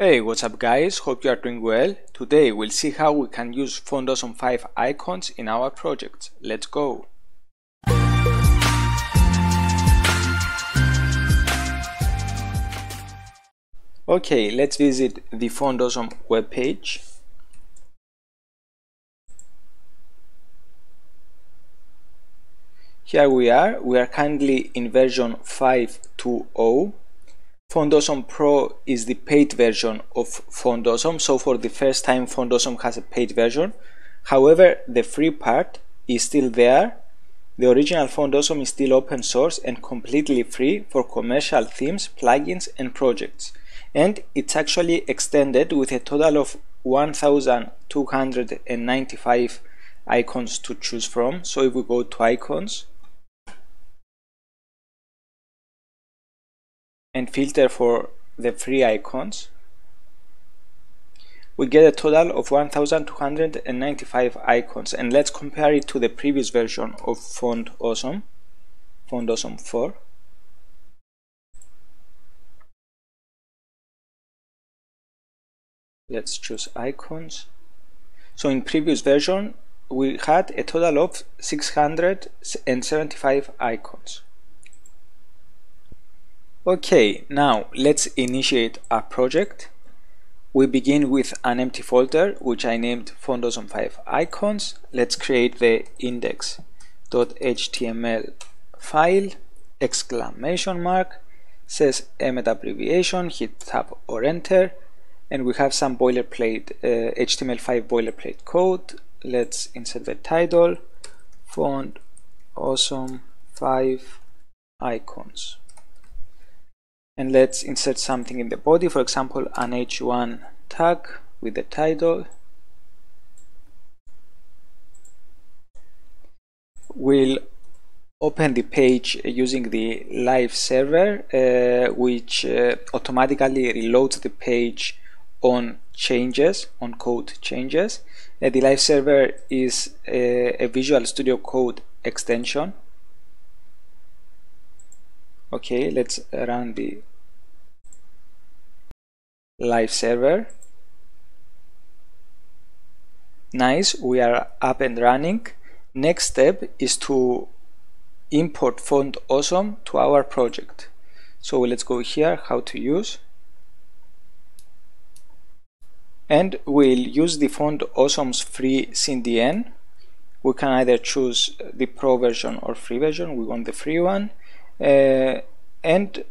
Hey, what's up guys? Hope you are doing well. Today we'll see how we can use Font Awesome 5 icons in our project. Let's go! Okay, let's visit the Font Awesome webpage. Here we are currently in version 5.2.0. Font Awesome Pro is the paid version of Font Awesome, so for the first time Font Awesome has a paid version. However, the free part is still there. The original Font Awesome is still open source and completely free for commercial themes, plugins and projects. And it's actually extended with a total of 1,295 icons to choose from. So if we go to icons and filter for the free icons, we get a total of 1,295 icons. And let's compare it to the previous version of Font Awesome 4. Let's choose icons. So in previous version we had a total of 675 icons. Okay, now let's initiate our project. We begin with an empty folder which I named Font Awesome 5 icons. Let's create the index.html file, exclamation mark, says Emmet abbreviation, hit tab or enter, and we have some boilerplate HTML5 boilerplate code. Let's insert the title, Font Awesome 5 icons. And let's insert something in the body, for example an h1 tag with the title. We'll open the page using the live server, which automatically reloads the page on code changes. The live server is a Visual Studio Code extension. Okay, let's run the live server. Nice, we are up and running. Next step is to import Font Awesome to our project. So let's go here, how to use, and we'll use the Font Awesome's free CDN. We can either choose the pro version or free version. We want the free one. And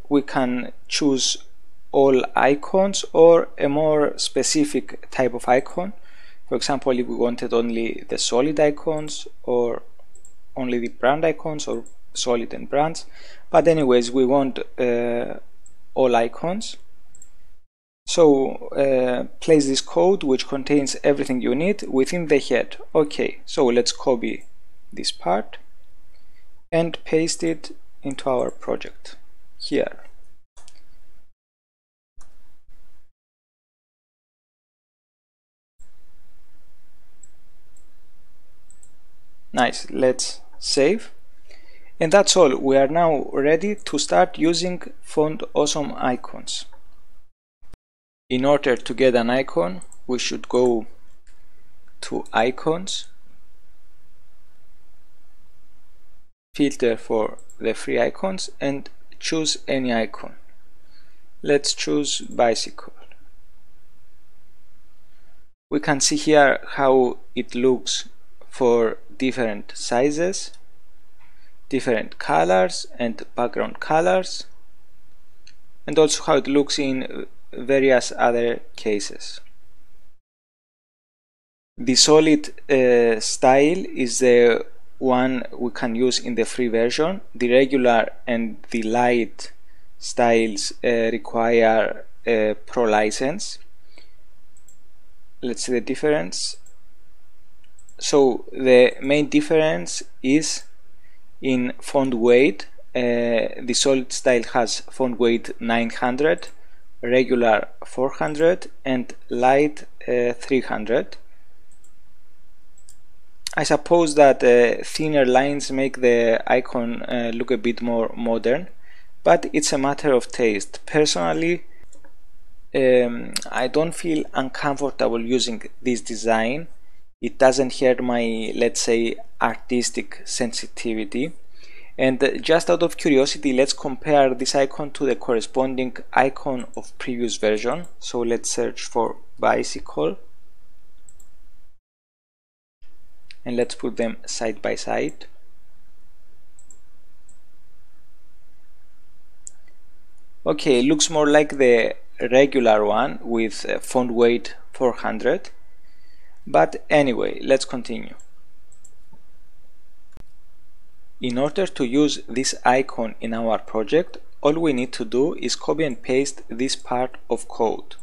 we can choose all icons or a more specific type of icon. For example, if we wanted only the solid icons or only the brand icons or solid and brands. But anyways, we want all icons. So place this code which contains everything you need within the head. Okay, so let's copy this part and paste it into our project here. Nice, let's save. And that's all. We are now ready to start using Font Awesome icons. In order to get an icon, we should go to icons, filter for the free icons and choose any icon. Let's choose bicycle. We can see here how it looks for different sizes, different colors and background colors, and also how it looks in various other cases. The solid style is the one we can use in the free version. The regular and the light styles require a pro license. Let's see the difference. So the main difference is in font weight. The solid style has font weight 900, regular 400 and light 300. I suppose that thinner lines make the icon look a bit more modern, but it's a matter of taste. Personally, I don't feel uncomfortable using this design. It doesn't hurt my, let's say, artistic sensitivity. And just out of curiosity, let's compare this icon to the corresponding icon of previous version. So let's search for bicycle and let's put them side by side. Okay, it looks more like the regular one with font weight 400. But anyway, let's continue. In order to use this icon in our project, all we need to do is copy and paste this part of code.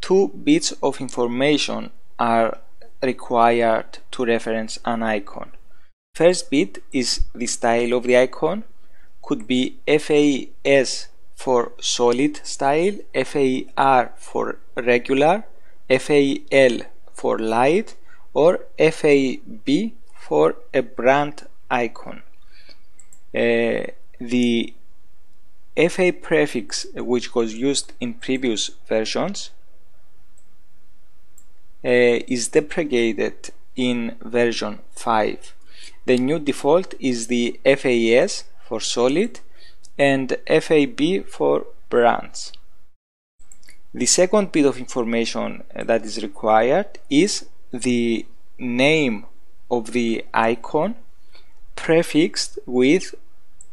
2 bits of information are required to reference an icon. First bit is the style of the icon. Could be FAS for solid style, FAR for regular, FAL for light, or FAB for a brand icon. The FA prefix, which was used in previous versions, is deprecated in version 5. The new default is the FAS for solid and FAB for brands. The second bit of information that is required is the name of the icon prefixed with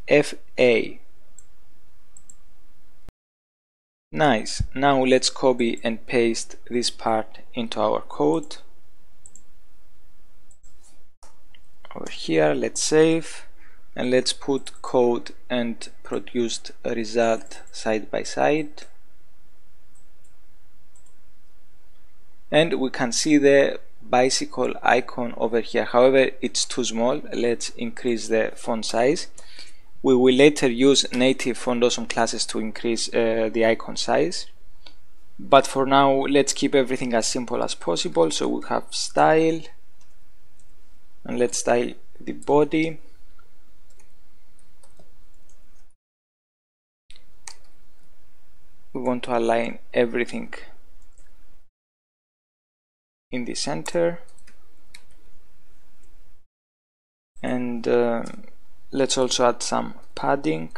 FA. Nice. Now let's copy and paste this part into our code. Over here, let's save and let's put code and produced result side by side. And we can see the bicycle icon over here. However, it's too small. Let's increase the font size. We will later use native Font Awesome classes to increase the icon size. But for now, let's keep everything as simple as possible. So we have style, and let's style the body. We want to align everything in the center, and let's also add some padding.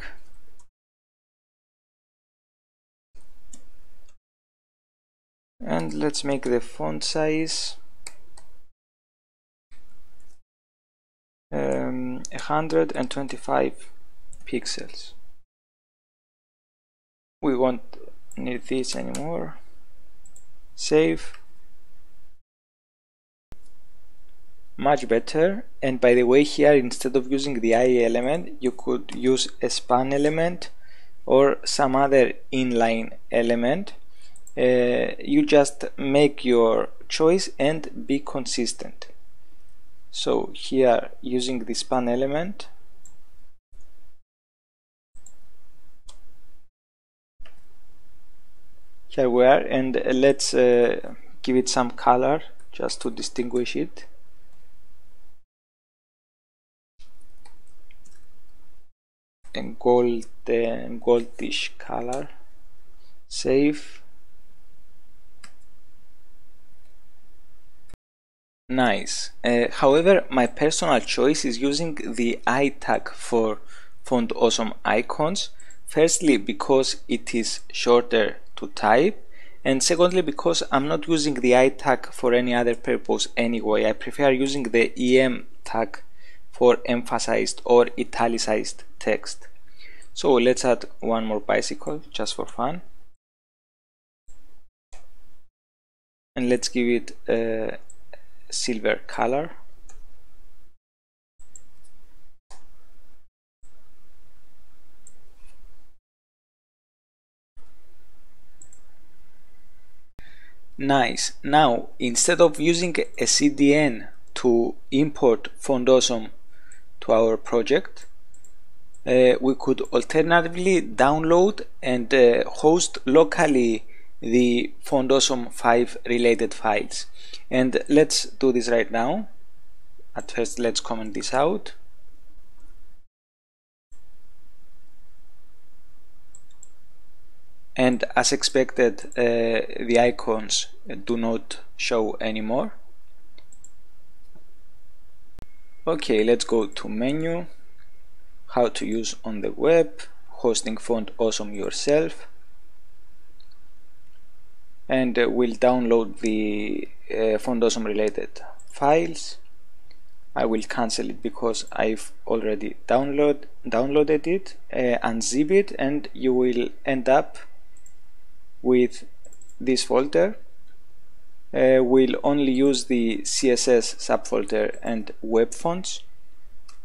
And let's make the font size 125 pixels. We won't need this anymore. Save. Much better. And by the way, here instead of using the IE element, you could use a span element or some other inline element. You just make your choice and be consistent. So here, using the span element, here we are, and let's give it some color just to distinguish it. And goldish color. Save. Nice. However, my personal choice is using the I tag for Font Awesome icons. Firstly, because it is shorter to type, and secondly, because I'm not using the I tag for any other purpose anyway. I prefer using the EM tag for emphasized or italicized text. So let's add one more bicycle just for fun, and let's give it a silver color. Nice. Now, instead of using a CDN to import Font Awesome to our project, we could alternatively download and host locally the Font Awesome 5 related files. And let's do this right now. At first, let's comment this out. and as expected the icons do not show anymore. Okay, let's go to menu, how to use on the web, hosting Font Awesome yourself, and we'll download the Font Awesome related files. I will cancel it because I've already downloaded it, unzip it, and you will end up with this folder. We'll only use the CSS subfolder and web fonts.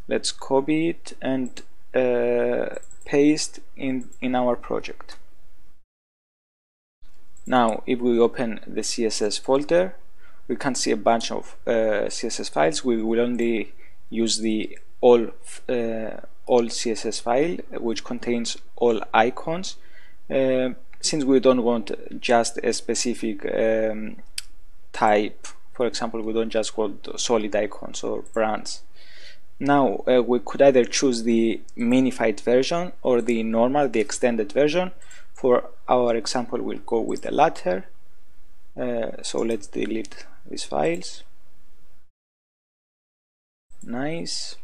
Let's copy it and paste in our project. Now if we open the CSS folder, we can see a bunch of CSS files. We will only use the all CSS file, which contains all icons, since we don't want just a specific type. For example, we don't just want solid icons or brands. Now we could either choose the minified version or the normal, the extended version. For our example, we'll go with the latter. So let's delete these files. Nice.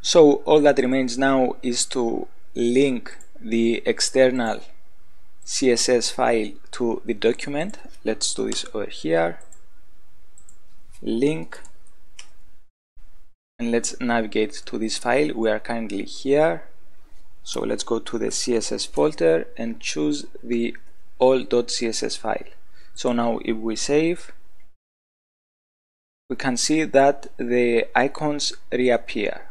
So all that remains now is to link the external CSS file to the document. Let's do this over here. Link. And let's navigate to this file. We are currently here. So let's go to the CSS folder and choose the all.css file. So now if we save, we can see that the icons reappear.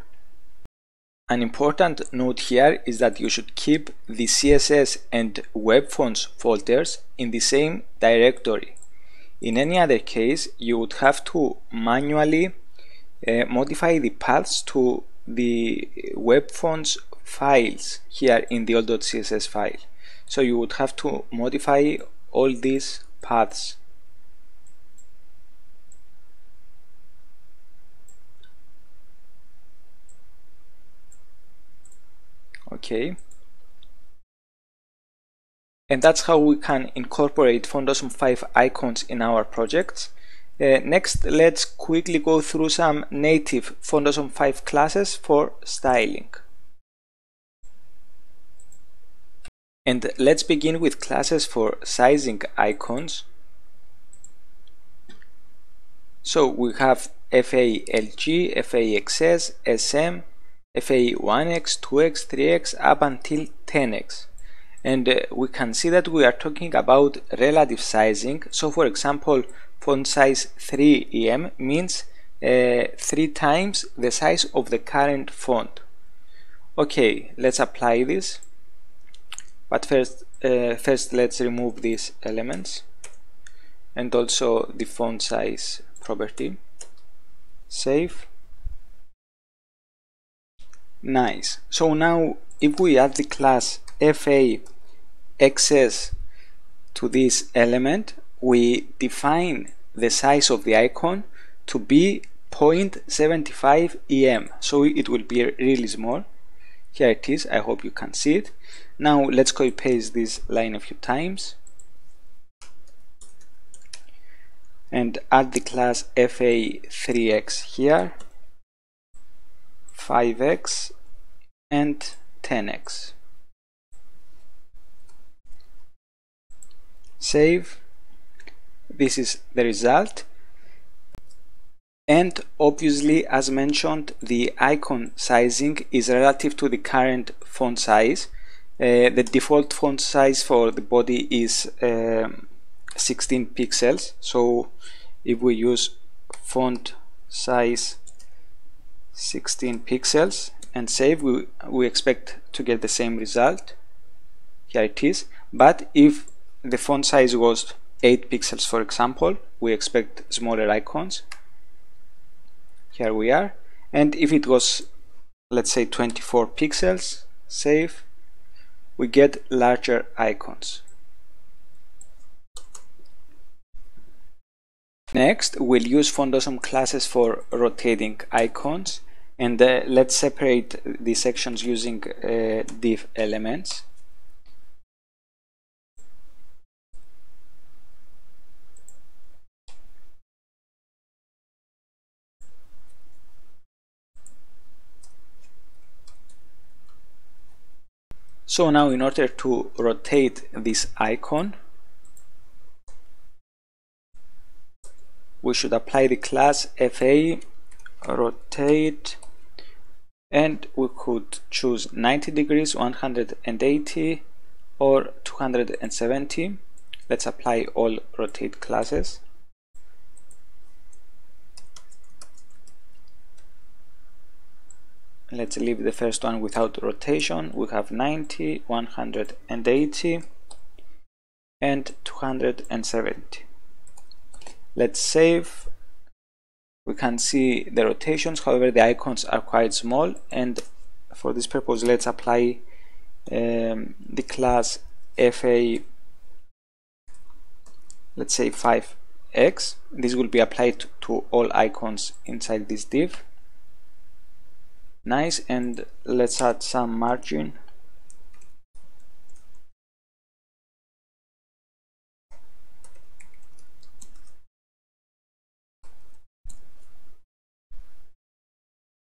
An important note here is that you should keep the CSS and web fonts folders in the same directory. In any other case, you would have to manually modify the paths to the web fonts files here in the all.css file. So you would have to modify all these paths. Okay, and that's how we can incorporate Font Awesome 5 icons in our projects. Next, let's quickly go through some native Font Awesome 5 classes for styling. And let's begin with classes for sizing icons. So we have FALG, FAXS, SM, FA1x, 2x, 3x, up until 10x. And we can see that we are talking about relative sizing. So for example, font size 3 EM means 3 times the size of the current font. Okay, let's apply this. But first let's remove these elements and also the font size property. Save. Nice. So now if we add the class FAXS to this element, we define the size of the icon to be 0.75 EM. So it will be really small. Here it is. I hope you can see it. Now let's copy paste this line a few times and add the class FA3X here, 5x and 10x. Save. This is the result, and obviously, as mentioned, the icon sizing is relative to the current font size. The default font size for the body is 16 pixels, so if we use font size 16 pixels and save, we expect to get the same result. Here it is. But if the font size was 8 pixels, for example, we expect smaller icons. Here we are. And if it was, let's say, 24 pixels, save, we get larger icons. Next, we'll use Font Awesome classes for rotating icons, and let's separate the sections using div elements. So now, in order to rotate this icon, we should apply the class FA rotate, and we could choose 90 degrees, 180, or 270. Let's apply all rotate classes. Let's leave the first one without rotation. We have 90, 180, and 270. Let's save. We can see the rotations, however the icons are quite small, and for this purpose let's apply the class FA, let's say 5x. This will be applied to all icons inside this div. Nice, and let's add some margin.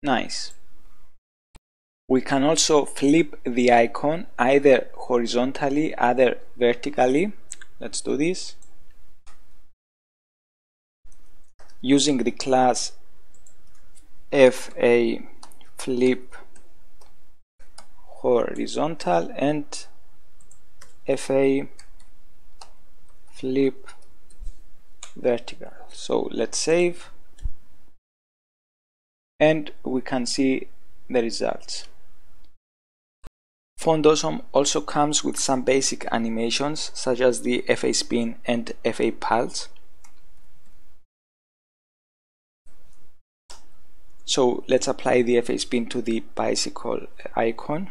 Nice. We can also flip the icon either horizontally, either vertically. Let's do this using the class FA flip horizontal and FA flip vertical. So let's save, and we can see the results. Font Awesome also comes with some basic animations such as the FA spin and FA pulse. So let's apply the FA spin to the bicycle icon.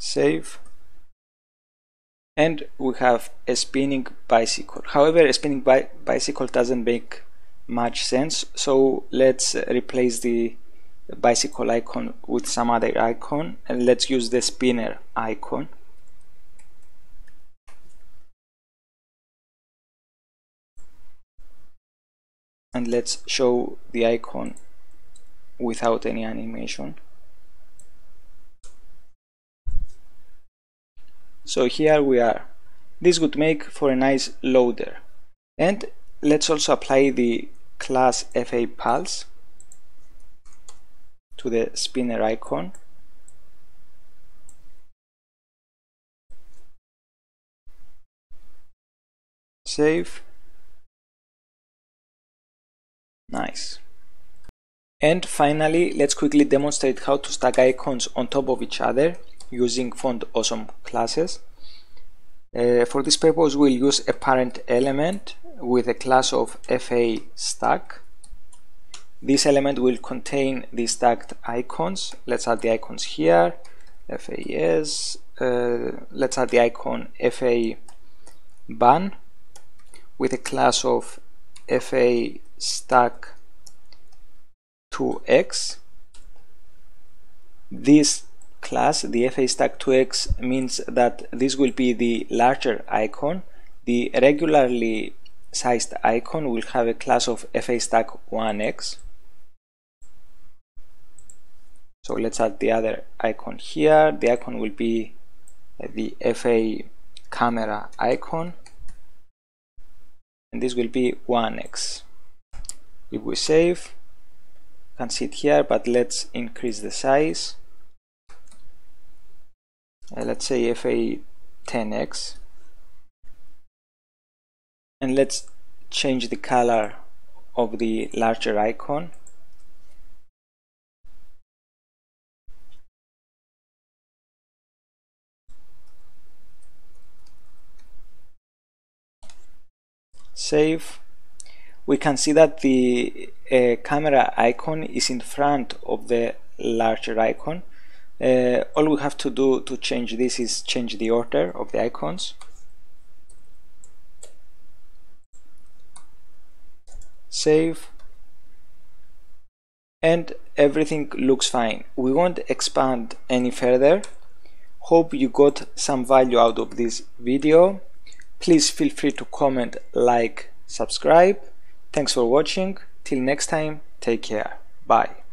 Save, and we have a spinning bicycle. However, a spinning bicycle doesn't make much sense, so let's replace the bicycle icon with some other icon, and let's use the spinner icon. And let's show the icon without any animation. So here we are. This would make for a nice loader. And let's also apply the class FA pulse to the spinner icon. Save. Nice. And finally, let's quickly demonstrate how to stack icons on top of each other using Font Awesome classes. For this purpose, we'll use a parent element with a class of FA stack. This element will contain the stacked icons. Let's add the icons here. FAS. Let's add the icon FA ban with a class of FA stack 2x. This class, the FA stack 2x, means that this will be the larger icon. The regularly sized icon will have a class of FA stack 1x. So let's add the other icon here. The icon will be the FA camera icon, and this will be 1x. If we save, you can see it here, but let's increase the size. Let's say FA 10x, and let's change the color of the larger icon. Save. we can see that the camera icon is in front of the larger icon. All we have to do to change this is change the order of the icons. Save, and everything looks fine. We won't expand any further. Hope you got some value out of this video. Please feel free to comment, like, subscribe. Thanks for watching. Till next time, take care. Bye.